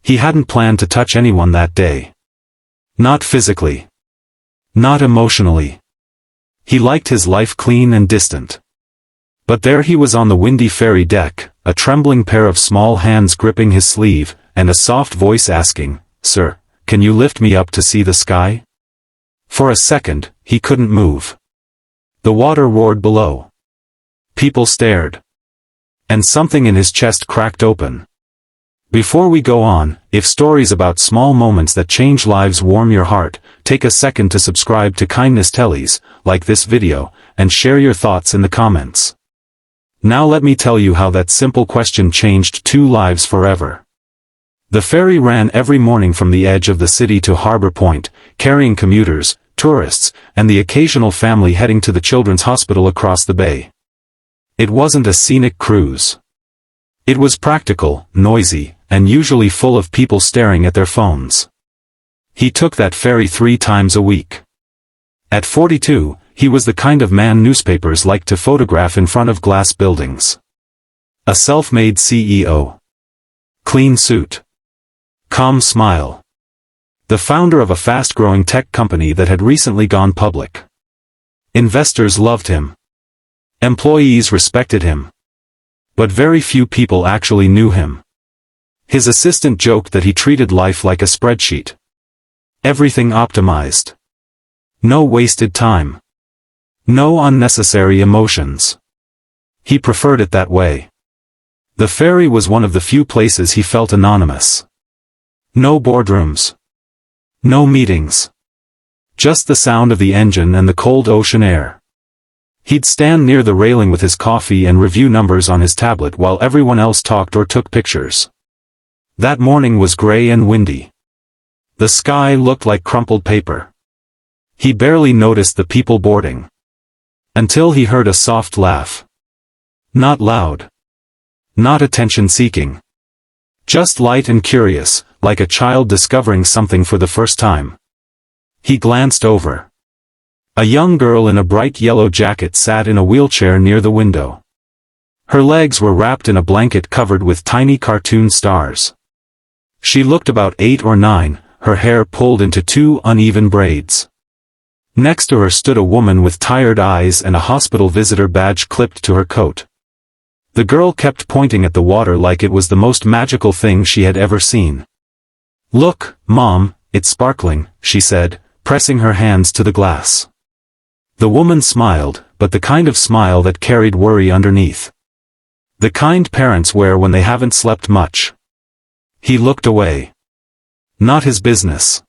He hadn't planned to touch anyone that day. Not physically. Not emotionally. He liked his life clean and distant. But there he was on the windy ferry deck, a trembling pair of small hands gripping his sleeve, and a soft voice asking, "Sir, can you lift me up to see the sky?" For a second, he couldn't move. The water roared below. People stared. And something in his chest cracked open. Before we go on, if stories about small moments that change lives warm your heart, take a second to subscribe to Kindness Teles, like this video, and share your thoughts in the comments. Now let me tell you how that simple question changed 2 lives forever. The ferry ran every morning from the edge of the city to Harbor Point, carrying commuters, tourists, and the occasional family heading to the children's hospital across the bay. It wasn't a scenic cruise. It was practical, noisy, and usually full of people staring at their phones. He took that ferry 3 times a week. At 42, he was the kind of man newspapers like to photograph in front of glass buildings. A self-made CEO. Clean suit. Calm smile. The founder of a fast-growing tech company that had recently gone public. Investors loved him. Employees respected him. But very few people actually knew him. His assistant joked that he treated life like a spreadsheet. Everything optimized. No wasted time. No unnecessary emotions. He preferred it that way. The ferry was one of the few places he felt anonymous. No boardrooms. No meetings. Just the sound of the engine and the cold ocean air. He'd stand near the railing with his coffee and review numbers on his tablet while everyone else talked or took pictures. That morning was gray and windy. The sky looked like crumpled paper. He barely noticed the people boarding. Until he heard a soft laugh. Not loud. Not attention-seeking. Just light and curious, like a child discovering something for the first time. He glanced over. A young girl in a bright yellow jacket sat in a wheelchair near the window. Her legs were wrapped in a blanket covered with tiny cartoon stars. She looked about 8 or 9, her hair pulled into 2 uneven braids. Next to her stood a woman with tired eyes and a hospital visitor badge clipped to her coat. The girl kept pointing at the water like it was the most magical thing she had ever seen. "Look, Mom, it's sparkling," she said, pressing her hands to the glass. The woman smiled, but the kind of smile that carried worry underneath. The kind parents wear when they haven't slept much. He looked away. Not his business.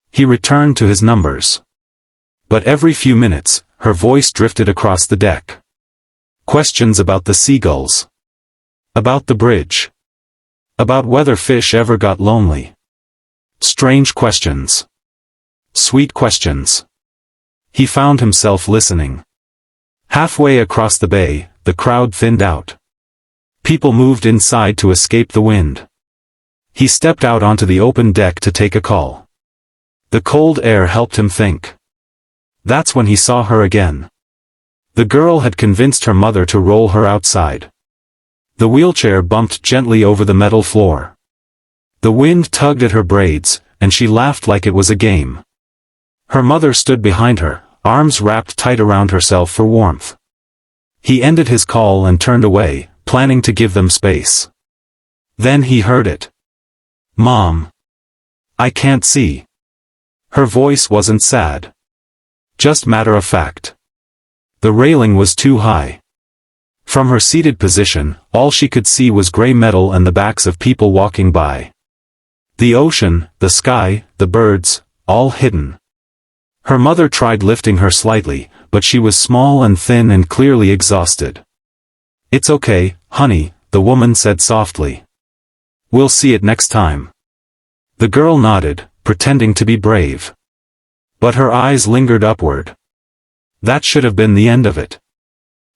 He returned to his numbers. But every few minutes, her voice drifted across the deck. Questions about the seagulls. About the bridge. About whether fish ever got lonely. Strange questions. Sweet questions. He found himself listening. Halfway across the bay, the crowd thinned out. People moved inside to escape the wind. He stepped out onto the open deck to take a call. The cold air helped him think. That's when he saw her again. The girl had convinced her mother to roll her outside. The wheelchair bumped gently over the metal floor. The wind tugged at her braids, and she laughed like it was a game. Her mother stood behind her, arms wrapped tight around herself for warmth. He ended his call and turned away, planning to give them space. Then he heard it. "Mom. I can't see." Her voice wasn't sad. Just matter-of-fact. The railing was too high. From her seated position, all she could see was gray metal and the backs of people walking by. The ocean, the sky, the birds, all hidden. Her mother tried lifting her slightly, but she was small and thin and clearly exhausted. "It's okay, honey," the woman said softly. "We'll see it next time." The girl nodded, pretending to be brave. But her eyes lingered upward. That should have been the end of it.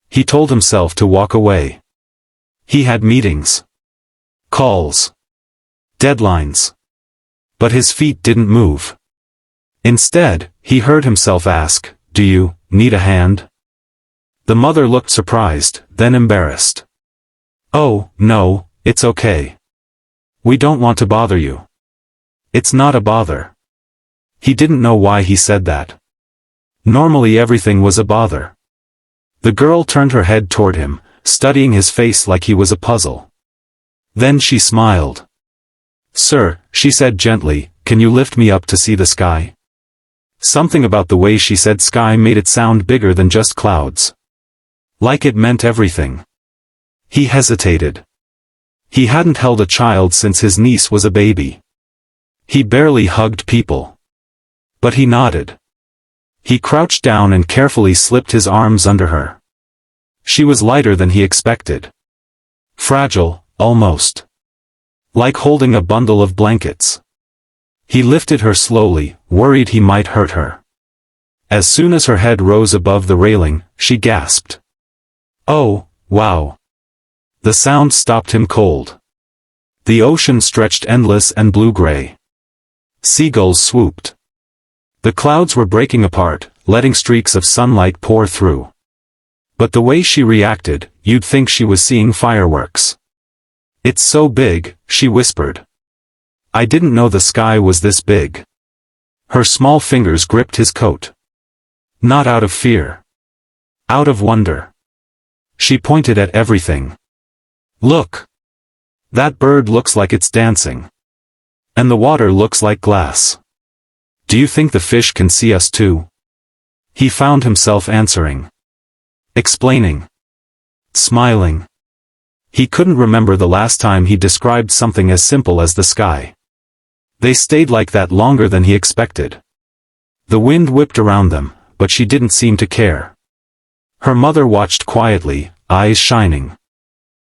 He told himself to walk away. He had meetings. Calls. Deadlines. But his feet didn't move. Instead, he heard himself ask, "Do you need a hand?" The mother looked surprised, then embarrassed. "Oh, no, it's okay." We don't want to bother you. It's not a bother. He didn't know why he said that. Normally everything was a bother. The girl turned her head toward him, studying his face like he was a puzzle. Then she smiled. Sir, she said gently, can you lift me up to see the sky? Something about the way she said sky made it sound bigger than just clouds. Like it meant everything. He hesitated. He hadn't held a child since his niece was a baby. He barely hugged people. But he nodded. He crouched down and carefully slipped his arms under her. She was lighter than he expected. Fragile, almost. Like holding a bundle of blankets. He lifted her slowly, worried he might hurt her. As soon as her head rose above the railing, she gasped. Oh, wow. The sound stopped him cold. The ocean stretched endless and blue-gray. Seagulls swooped. The clouds were breaking apart, letting streaks of sunlight pour through. But the way she reacted, you'd think she was seeing fireworks. It's so big, she whispered. I didn't know the sky was this big. Her small fingers gripped his coat. Not out of fear. Out of wonder. She pointed at everything. Look. That bird looks like it's dancing. And the water looks like glass. Do you think the fish can see us too? He found himself answering. Explaining. Smiling. He couldn't remember the last time he described something as simple as the sky. They stayed like that longer than he expected. The wind whipped around them, but she didn't seem to care. Her mother watched quietly, eyes shining.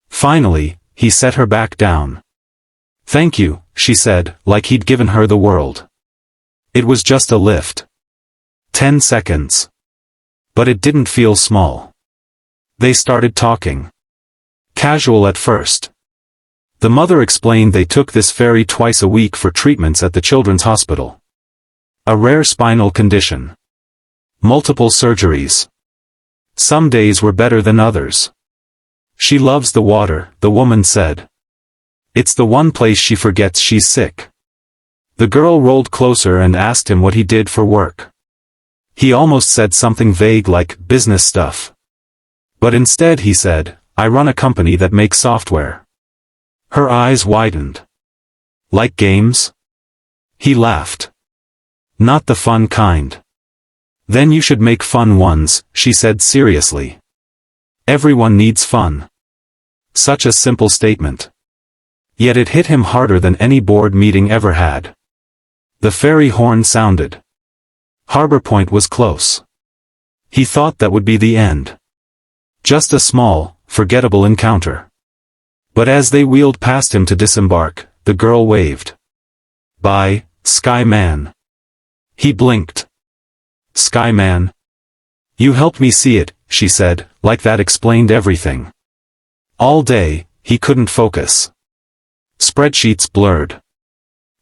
Finally, he set her back down. Thank you, she said, like he'd given her the world. It was just a lift. 10 seconds. But it didn't feel small. They started talking. Casual at first. The mother explained they took this ferry twice a week for treatments at the children's hospital. A rare spinal condition. Multiple surgeries. Some days were better than others. She loves the water, the woman said. It's the one place she forgets she's sick. The girl rolled closer and asked him what he did for work. He almost said something vague like business stuff. But instead he said, I run a company that makes software. Her eyes widened. Like games? He laughed. Not the fun kind. Then you should make fun ones, she said seriously. Everyone needs fun. Such a simple statement. Yet it hit him harder than any board meeting ever had. The ferry horn sounded. Harbor Point was close. He thought that would be the end. Just a small, forgettable encounter. But as they wheeled past him to disembark, the girl waved. Bye, Sky Man. He blinked. Sky Man. You helped me see it, she said, like that explained everything. All day, he couldn't focus. Spreadsheets blurred.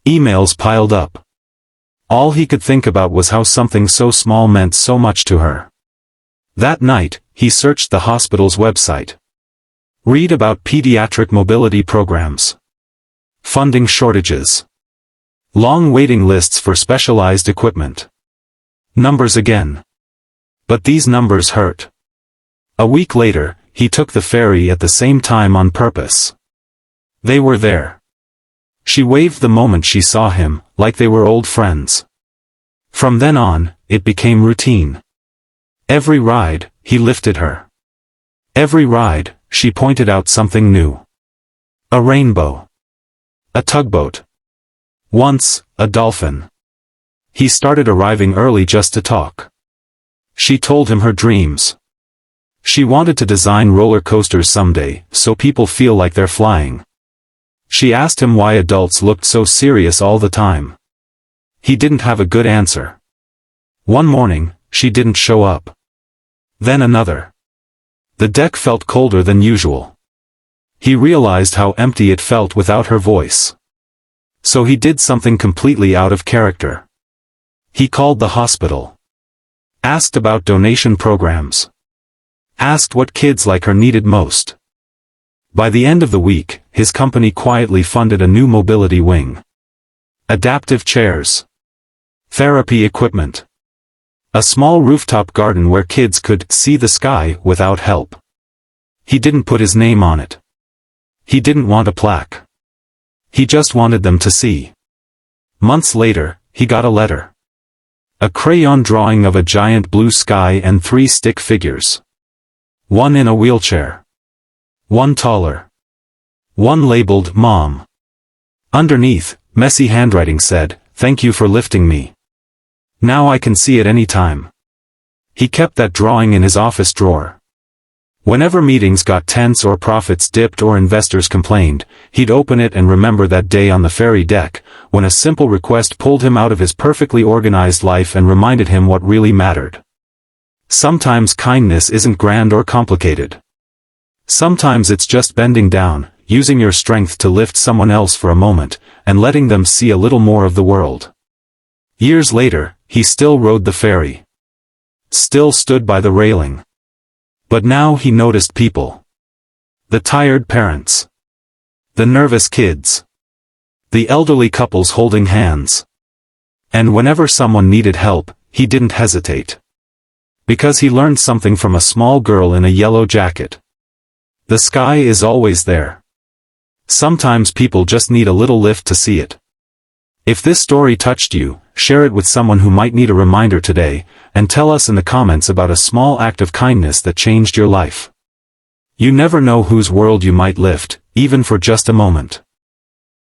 Emails piled up. All he could think about was how something so small meant so much to her. That night, he searched the hospital's website. Read about pediatric mobility programs. Funding shortages. Long waiting lists for specialized equipment. Numbers again. But these numbers hurt. A week later, he took the ferry at the same time on purpose. They were there. She waved the moment she saw him, like they were old friends. From then on, it became routine. Every ride, he lifted her. Every ride, she pointed out something new. A rainbow. A tugboat. Once, a dolphin. He started arriving early just to talk. She told him her dreams. She wanted to design roller coasters someday, so people feel like they're flying. She asked him why adults looked so serious all the time. He didn't have a good answer. One morning, she didn't show up. Then another. The deck felt colder than usual. He realized how empty it felt without her voice. So he did something completely out of character. He called the hospital. Asked about donation programs. Asked what kids like her needed most. By the end of the week, his company quietly funded a new mobility wing. Adaptive chairs. Therapy equipment. A small rooftop garden where kids could see the sky without help. He didn't put his name on it. He didn't want a plaque. He just wanted them to see. Months later, he got a letter. A crayon drawing of a giant blue sky and 3 stick figures. One in a wheelchair. One taller. One labeled Mom. Underneath, messy handwriting said, "Thank you for lifting me. Now I can see it any time." He kept that drawing in his office drawer. Whenever meetings got tense or profits dipped or investors complained, he'd open it and remember that day on the ferry deck, when a simple request pulled him out of his perfectly organized life and reminded him what really mattered. Sometimes kindness isn't grand or complicated. Sometimes it's just bending down, using your strength to lift someone else for a moment, and letting them see a little more of the world. Years later, he still rode the ferry. Still stood by the railing. But now he noticed people. The tired parents. The nervous kids. The elderly couples holding hands. And whenever someone needed help, he didn't hesitate. Because he learned something from a small girl in a yellow jacket. The sky is always there. Sometimes people just need a little lift to see it. If this story touched you, share it with someone who might need a reminder today, and tell us in the comments about a small act of kindness that changed your life. You never know whose world you might lift, even for just a moment.